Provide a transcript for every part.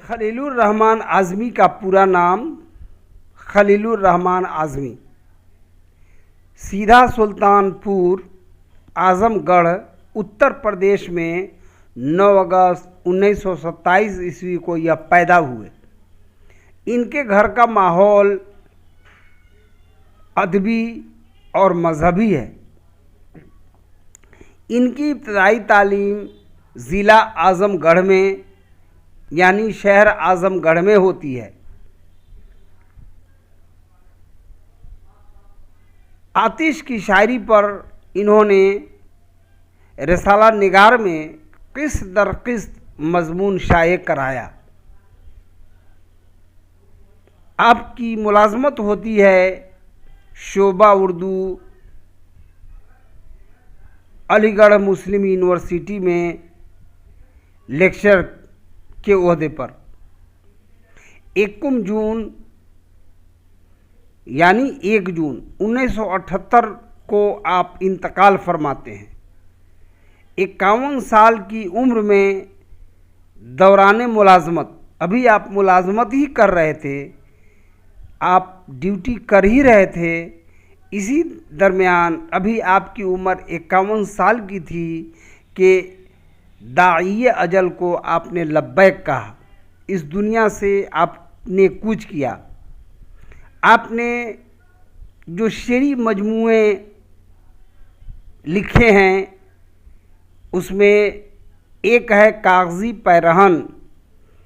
खलीलुर रहमान आज़मी का पूरा नाम खलीलुर रहमान आज़मी, सीधा सुल्तानपुर आज़मगढ़ उत्तर प्रदेश में 9 अगस्त 1927 ईस्वी को यह पैदा हुए। इनके घर का माहौल अदबी और मजहबी है। इनकी इब्तदाई तालीम ज़िला आज़मगढ़ में यानी शहर आज़मगढ़ में होती है। आतिश की शायरी पर इन्होंने रिसाला निगार में किस्त दर किस्त मजमून शाये कराया। आपकी मुलाजमत होती है शोबा उर्दू अलीगढ़ मुस्लिम यूनिवर्सिटी में लेक्चर के ओहदे पर। 1 जून यानी 1 जून 1978 को आप इंतकाल फरमाते हैं। 51 साल की उम्र में दौरान मुलाजमत, अभी आप मुलाजमत ही कर रहे थे, आप ड्यूटी कर ही रहे थे, इसी दरमियान अभी आपकी उम्र 51 साल की थी कि दाइए अजल को आपने लब्बैक कहा। इस दुनिया से आपने कूच किया। आपने जो शेरी मजमूए लिखे हैं उसमें एक है कागज़ी पैरहन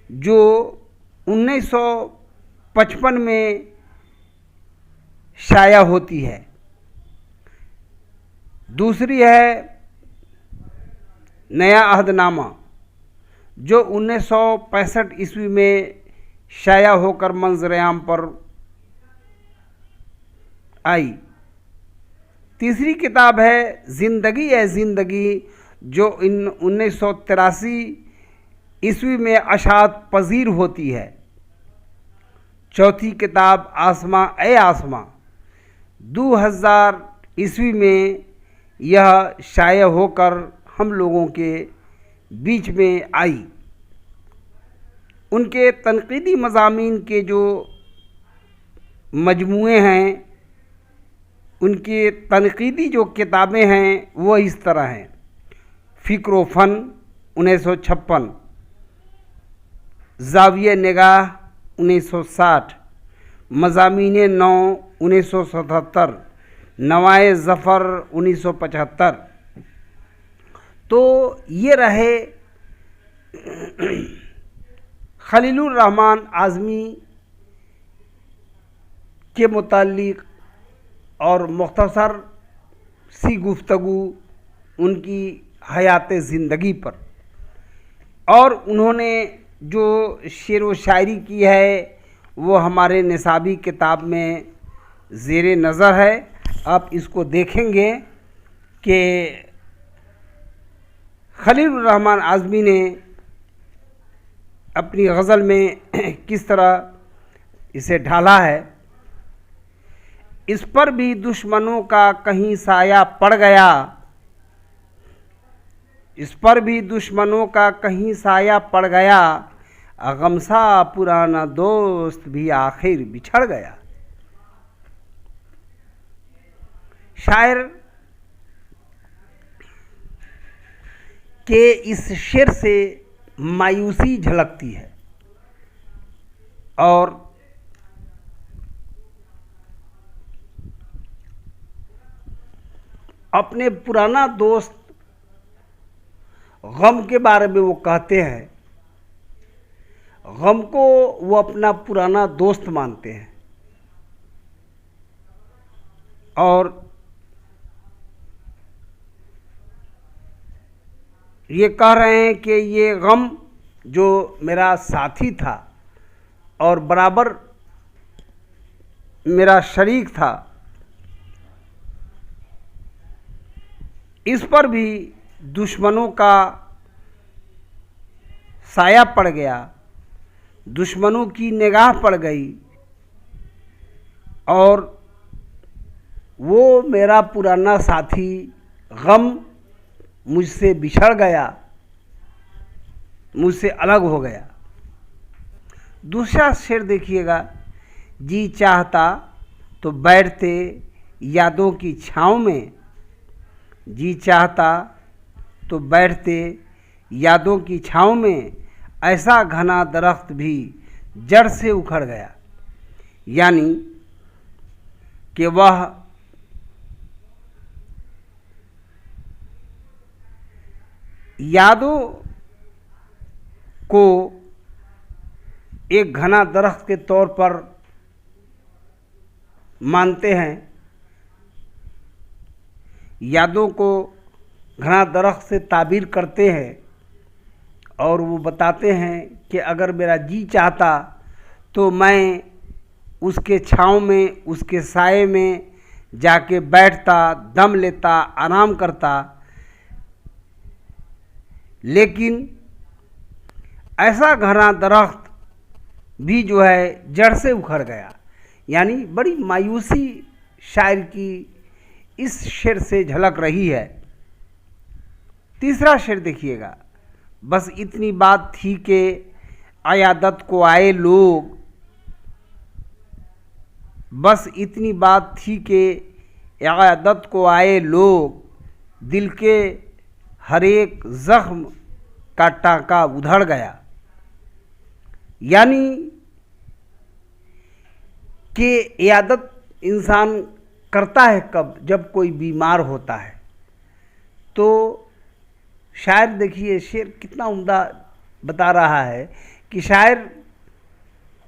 जो 1955 में शाया होती है। दूसरी है नया अहदनामा जो 1965 ईस्वी में शाया होकर मंजर-ए-आम पर आई। तीसरी किताब है ज़िंदगी है ज़िंदगी जो 1983 ईस्वी में अशात पजीर होती है। चौथी किताब आसमां ए आसमां 2000 ईस्वी में यह शाया होकर हम लोगों के बीच में आई। उनके तनकीदी मज़ामीन के जो मजमूए हैं, उनके तनकीदी जो किताबें हैं वो इस तरह हैं। फ़िक्र व फ़न 1956, ज़ाविये निगाह 1960, मज़ामीने नौ 1977, नवाए ज़फ़र 1975। तो ये रहे खलीलुर रहमान आज़मी के मुताल्लिक़ और मुख्तसर सी गुफ्तगू उनकी हयात ज़िंदगी पर। और उन्होंने जो शेर व शायरी की है वो हमारे निसाबी किताब में ज़ेरे नज़र है। आप इसको देखेंगे कि खलीलुर रहमान आज़मी ने अपनी गज़ल में किस तरह इसे ढाला है। इस पर भी दुश्मनों का कहीं साया पड़ गया, इस पर भी दुश्मनों का कहीं साया पड़ गया, गमसा पुराना दोस्त भी आखिर बिछड़ गया। शायर के इस शेर से मायूसी झलकती है और अपने पुराना दोस्त गम के बारे में वो कहते हैं। गम को वो अपना पुराना दोस्त मानते हैं और ये कह रहे हैं कि ये गम जो मेरा साथी था और बराबर मेरा शरीक था, इस पर भी दुश्मनों का साया पड़ गया, दुश्मनों की निगाह पड़ गई और वो मेरा पुराना साथी गम मुझसे बिछड़ गया, मुझसे अलग हो गया। दूसरा शेर देखिएगा, जी चाहता तो बैठते यादों की छाँव में, जी चाहता तो बैठते यादों की छाँव में, ऐसा घना दरख्त भी जड़ से उखड़ गया। यानी कि वह यादों को एक घना दरख्त के तौर पर मानते हैं, यादों को घना दरख्त से ताबीर करते हैं और वो बताते हैं कि अगर मेरा जी चाहता तो मैं उसके छाँव में, उसके साए में जाके बैठता, दम लेता, आराम करता, लेकिन ऐसा घना दरख्त भी जो है जड़ से उखड़ गया। यानी बड़ी मायूसी शायर की इस शेर से झलक रही है। तीसरा शेर देखिएगा, बस इतनी बात थी कि अयादत को आए लोग, बस इतनी बात थी कि अयादत को आए लोग, दिल के हर एक जख्म का टाँका उधड़ गया। यानी कि इयादत इंसान करता है कब, जब कोई बीमार होता है। तो शायर देखिए शेर कितना उम्दा बता रहा है कि शायर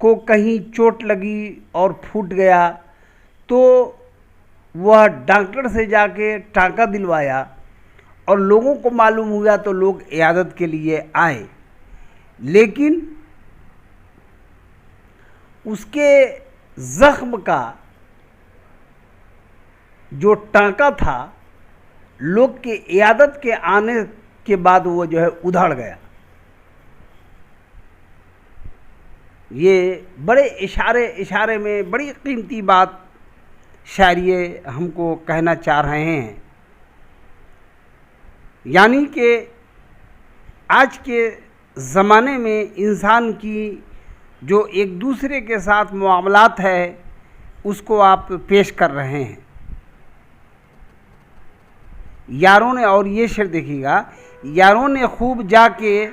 को कहीं चोट लगी और फूट गया तो वह डॉक्टर से जाके टाँका दिलवाया और लोगों को मालूम हुआ तो लोग इयादत के लिए आए, लेकिन उसके ज़ख्म का जो टाँका था लोग के इयादत के आने के बाद वो जो है उधड़ गया। ये बड़े इशारे में बड़ी कीमती बात शायरी हमको कहना चाह रहे हैं। यानी कि आज के ज़माने में इंसान की जो एक दूसरे के साथ मामलात है उसको आप पेश कर रहे हैं। यारों ने, और ये शेर देखिएगा, यारों ने खूब जाके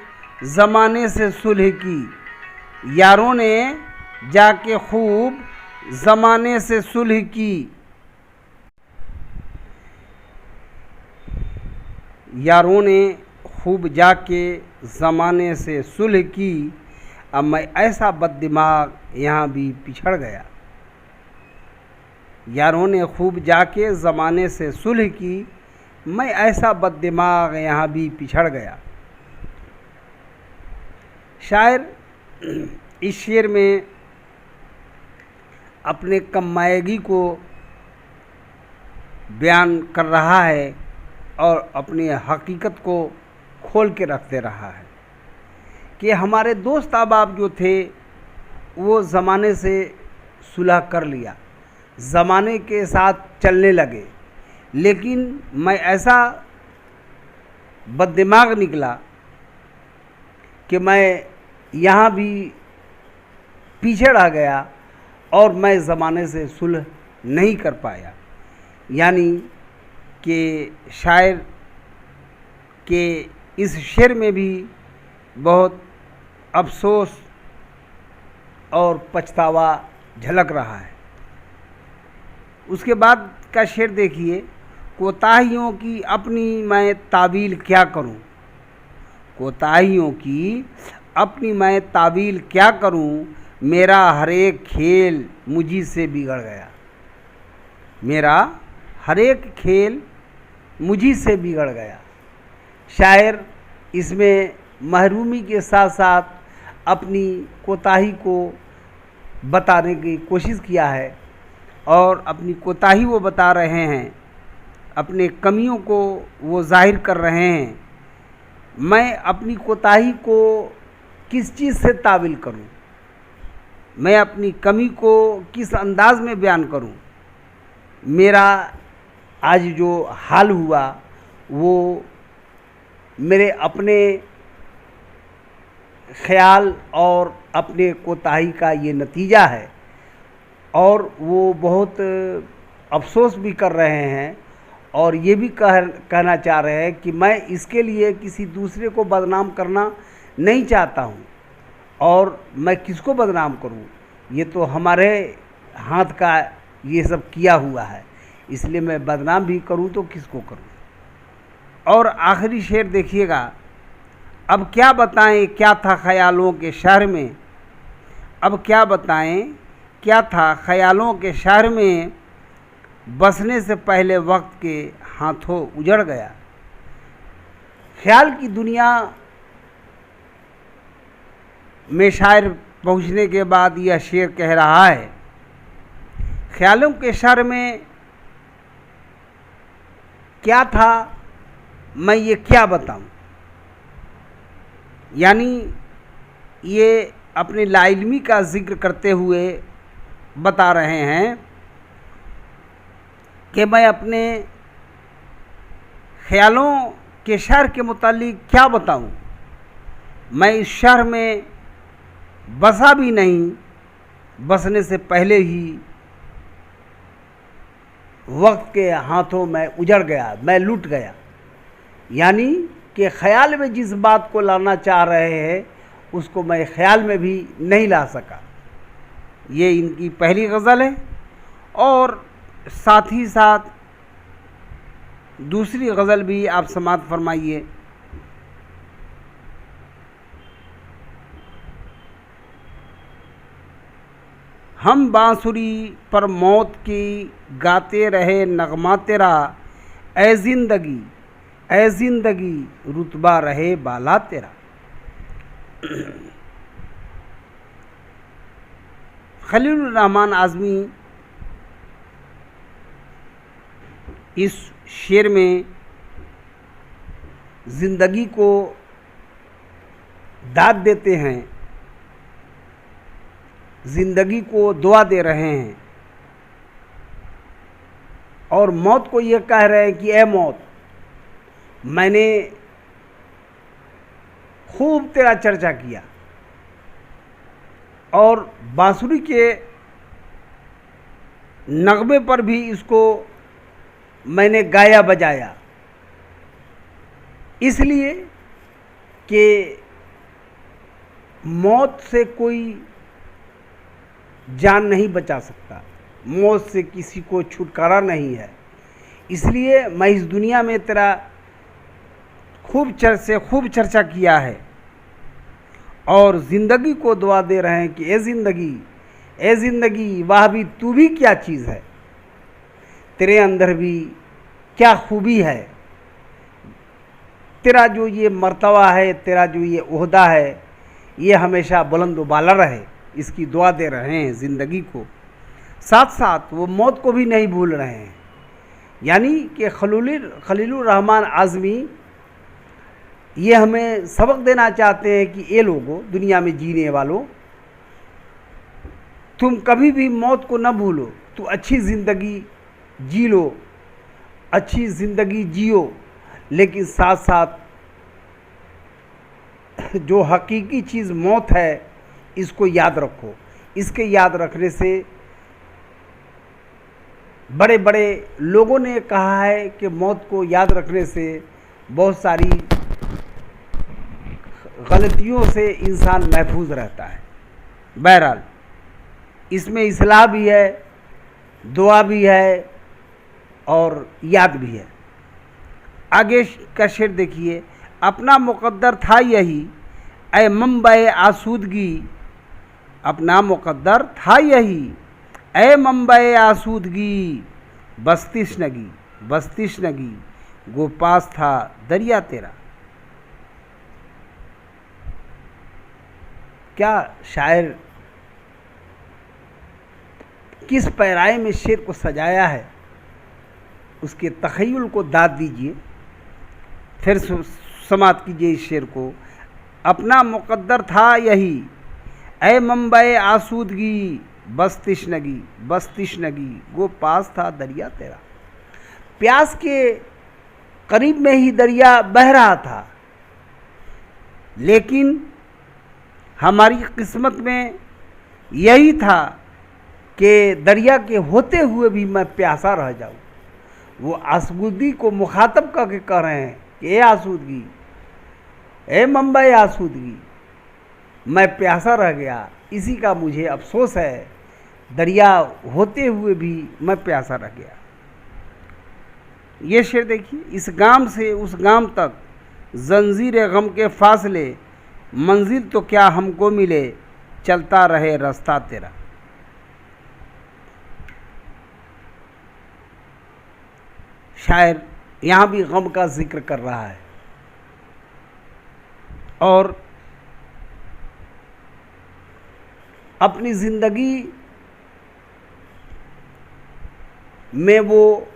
ज़माने से सुलह की, यारों ने जाके खूब ज़माने से सुलह की, यारों ने खूब जाके ज़माने से सुलह की, अब मैं ऐसा बददिमाग यहाँ भी पिछड़ गया। यारों ने खूब जाके ज़माने से सुलह की, मैं ऐसा बददिमाग यहाँ भी पिछड़ गया। शायर इस शेर में अपने कमाएगी को बयान कर रहा है और अपनी हकीकत को खोल के रख दे रहा है कि हमारे दोस्त अहबाब जो थे वो ज़माने से सुलह कर लिया, ज़माने के साथ चलने लगे, लेकिन मैं ऐसा बददिमाग निकला कि मैं यहाँ भी पीछे रह गया और मैं ज़माने से सुलह नहीं कर पाया। यानी कि शायर के इस शेर में भी बहुत अफसोस और पछतावा झलक रहा है। उसके बाद का शेर देखिए, कोताहियों की अपनी मैं तावील क्या करूं, कोताहियों की अपनी मैं तावील क्या करूं, मेरा हर एक खेल मुझी से बिगड़ गया, मेरा हर एक खेल मुझी से बिगड़ गया। शायर इसमें महरूमी के साथ साथ अपनी कोताही को बताने की कोशिश किया है और अपनी कोताही वो बता रहे हैं, अपने कमियों को वो जाहिर कर रहे हैं। मैं अपनी कोताही को किस चीज़ से तावील करूं, मैं अपनी कमी को किस अंदाज में बयान करूं। मेरा आज जो हाल हुआ वो मेरे अपने ख्याल और अपने कोताही का ये नतीजा है। और वो बहुत अफसोस भी कर रहे हैं और ये भी कहना चाह रहे हैं कि मैं इसके लिए किसी दूसरे को बदनाम करना नहीं चाहता हूँ, और मैं किसको बदनाम करूँ, ये तो हमारे हाथ का ये सब किया हुआ है, इसलिए मैं बदनाम भी करूँ तो किसको करूँ। और आखिरी शेर देखिएगा, अब क्या बताएं क्या था ख्यालों के शहर में, अब क्या बताएं क्या था ख्यालों के शहर में, बसने से पहले वक्त के हाथों उजड़ गया। ख्याल की दुनिया में शायर पहुंचने के बाद यह शेर कह रहा है, ख्यालों के शहर में क्या था मैं ये क्या बताऊं। यानी ये अपनी लाइल्मी का जिक्र करते हुए बता रहे हैं कि मैं अपने ख्यालों के शहर के मुतालिक क्या बताऊं, मैं इस शहर में बसा भी नहीं, बसने से पहले ही वक्त के हाथों में उजड़ गया, मैं लूट गया। यानी कि ख्याल में जिस बात को लाना चाह रहे हैं उसको मैं ख्याल में भी नहीं ला सका। ये इनकी पहली गज़ल है। और साथ ही साथ दूसरी गज़ल भी आप समाअत फरमाइए। हम बांसुरी पर मौत की गाते रहे नगमा तेरा, ए ज़िंदगी रुतबा रहे बाला तेरा। खलीलुर रहमान आज़मी इस शेर में ज़िंदगी को दाद देते हैं, ज़िंदगी को दुआ दे रहे हैं और मौत को ये कह रहे हैं कि ए मौत, मैंने खूब तेरा चर्चा किया और बांसुरी के नगमे पर भी इसको मैंने गाया बजाया, इसलिए कि मौत से कोई जान नहीं बचा सकता, मौत से किसी को छुटकारा नहीं है। इसलिए मैं इस दुनिया में तेरा खूब चर्चा किया है और ज़िंदगी को दुआ दे रहे हैं कि ए ज़िंदगी वाह भी तू भी क्या चीज़ है, तेरे अंदर भी क्या खूबी है, तेरा जो ये मर्तबा है, तेरा जो ये ओहदा है, ये हमेशा बुलंद व बाला रहे, इसकी दुआ दे रहे हैं ज़िंदगी को। साथ साथ वो मौत को भी नहीं भूल रहे हैं। यानी कि खलीलुर रहमान आज़मी ये हमें सबक देना चाहते हैं कि ये लोगों, दुनिया में जीने वालों, तुम कभी भी मौत को न भूलो, तो अच्छी ज़िंदगी जी लो, अच्छी ज़िंदगी जियो, लेकिन साथ साथ जो हकीकी चीज़ मौत है इसको याद रखो। इसके याद रखने से बड़े बड़े लोगों ने कहा है कि मौत को याद रखने से बहुत सारी गलतियों से इंसान महफूज रहता है। बहरहाल इसमें इस्लाह भी है, दुआ भी है और याद भी है। आगे का शेर देखिए, अपना मुकद्दर था यही ऐ मंबए आसूदगी, अपना मुकद्दर था यही ऐ मंबए आसूदगी, बस्तिशनगी गो पास था दरिया तेरा। क्या शायर किस पैराए में शेर को सजाया है, उसके तख़य्युल को दाद दीजिए। फिर समाअत कीजिए इस शेर को। अपना मुकद्दर था यही ऐ मंबए आसूदगी, बस्तिशनगी गो पास था दरिया तेरा। प्यास के करीब में ही दरिया बह रहा था, लेकिन हमारी किस्मत में यही था कि दरिया के होते हुए भी मैं प्यासा रह जाऊं। वो आसूदगी को मुखातब करके कह रहे हैं कि ए आसूदगी, ए मुंबई आसूदगी, मैं प्यासा रह गया, इसी का मुझे अफसोस है, दरिया होते हुए भी मैं प्यासा रह गया। ये शेर देखिए, इस गाम से उस गाम तक जंजीर गम के फासले, मंजिल तो क्या हमको मिले, चलता रहे रास्ता तेरा। शायर यहाँ भी गम का जिक्र कर रहा है और अपनी ज़िंदगी में वो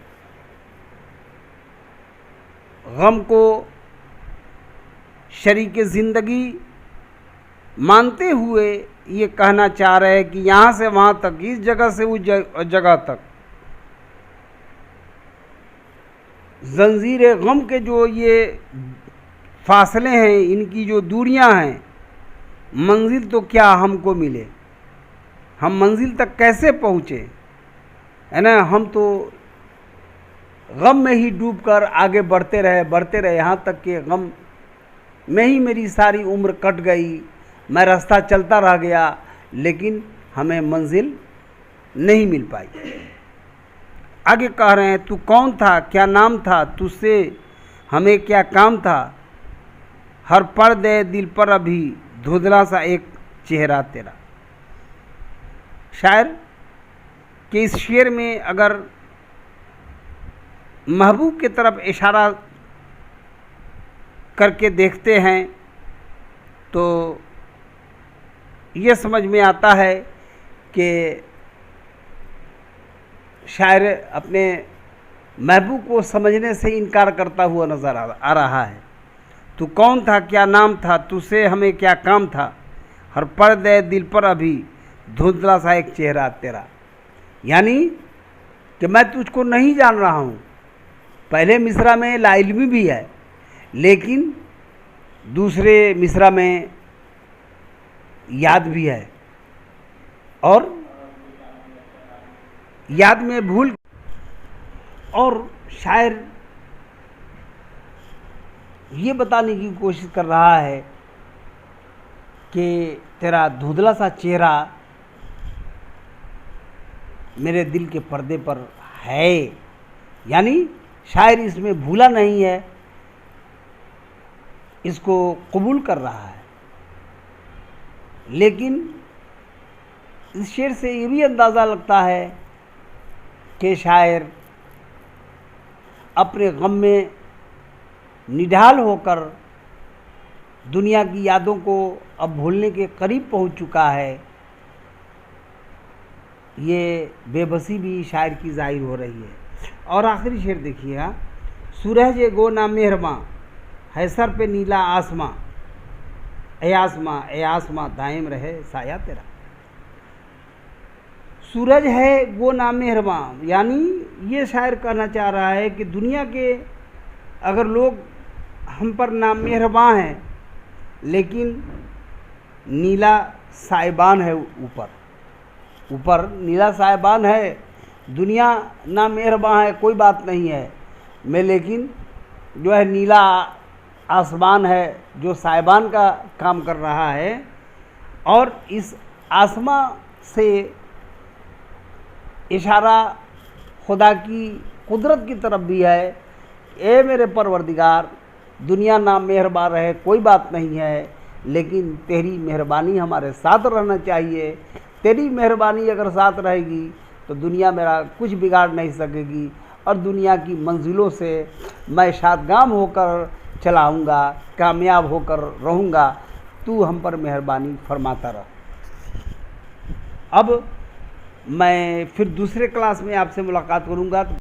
गम को शरीक ज़िंदगी मानते हुए ये कहना चाह रहे हैं कि यहाँ से वहाँ तक, इस जगह से उस जगह तक, जंजीर गम के जो ये फासले हैं, इनकी जो दूरियां हैं, मंजिल तो क्या हमको मिले, हम मंजिल तक कैसे पहुँचे, है ना। हम तो गम में ही डूबकर आगे बढ़ते रहे यहाँ तक कि गम में ही मेरी सारी उम्र कट गई, मैं रास्ता चलता रह गया, लेकिन हमें मंजिल नहीं मिल पाई। आगे कह रहे हैं, तू कौन था, क्या नाम था, तुझसे हमें क्या काम था, हर पर्दे दिल पर अभी धुंधला सा एक चेहरा तेरा। शायर कि इस शेर में अगर महबूब की तरफ इशारा करके देखते हैं तो ये समझ में आता है कि शायर अपने महबूब को समझने से इनकार करता हुआ नज़र आ रहा है। तू कौन था, क्या नाम था, तुझसे हमें क्या काम था, हर पर्दे दिल पर अभी धुंधला सा एक चेहरा तेरा। यानी कि मैं तुझको नहीं जान रहा हूँ। पहले मिसरा में लाइल्मी भी है, लेकिन दूसरे मिसरा में याद भी है, और याद में भूल, और शायर ये बताने की कोशिश कर रहा है कि तेरा धुंधला सा चेहरा मेरे दिल के पर्दे पर है। यानी शायर इसमें भूला नहीं है, इसको कबूल कर रहा है। लेकिन इस शेर से ये भी अंदाज़ा लगता है कि शायर अपने गम में निढाल होकर दुनिया की यादों को अब भूलने के करीब पहुंच चुका है। ये बेबसी भी शायर की जाहिर हो रही है। और आखिरी शेर देखिएगा, सूरज गो ना मेहरबां है सर पे नीला आसमां, ए आसमां दायम रहे साया तेरा। सूरज है वो ना मेहरबां, यानी ये शायर कहना चाह रहा है कि दुनिया के अगर लोग हम पर ना मेहरबान हैं, लेकिन नीला साइबान है, ऊपर नीला साइबान है, दुनिया ना मेहरबान है, कोई बात नहीं है, मैं लेकिन जो है नीला आसमान है जो साइबान का काम कर रहा है। और इस आसमां से इशारा खुदा की कुदरत की तरफ भी है। ए मेरे परवरदिगार, दुनिया ना मेहरबान रहे कोई बात नहीं है, लेकिन तेरी मेहरबानी हमारे साथ रहना चाहिए। तेरी मेहरबानी अगर साथ रहेगी तो दुनिया मेरा कुछ बिगाड़ नहीं सकेगी, और दुनिया की मंजिलों से मैं शादगाम होकर चलाऊँगा, कामयाब होकर रहूँगा। तू हम पर मेहरबानी फरमाता रह। अब मैं फिर दूसरे क्लास में आपसे मुलाकात करूँगा।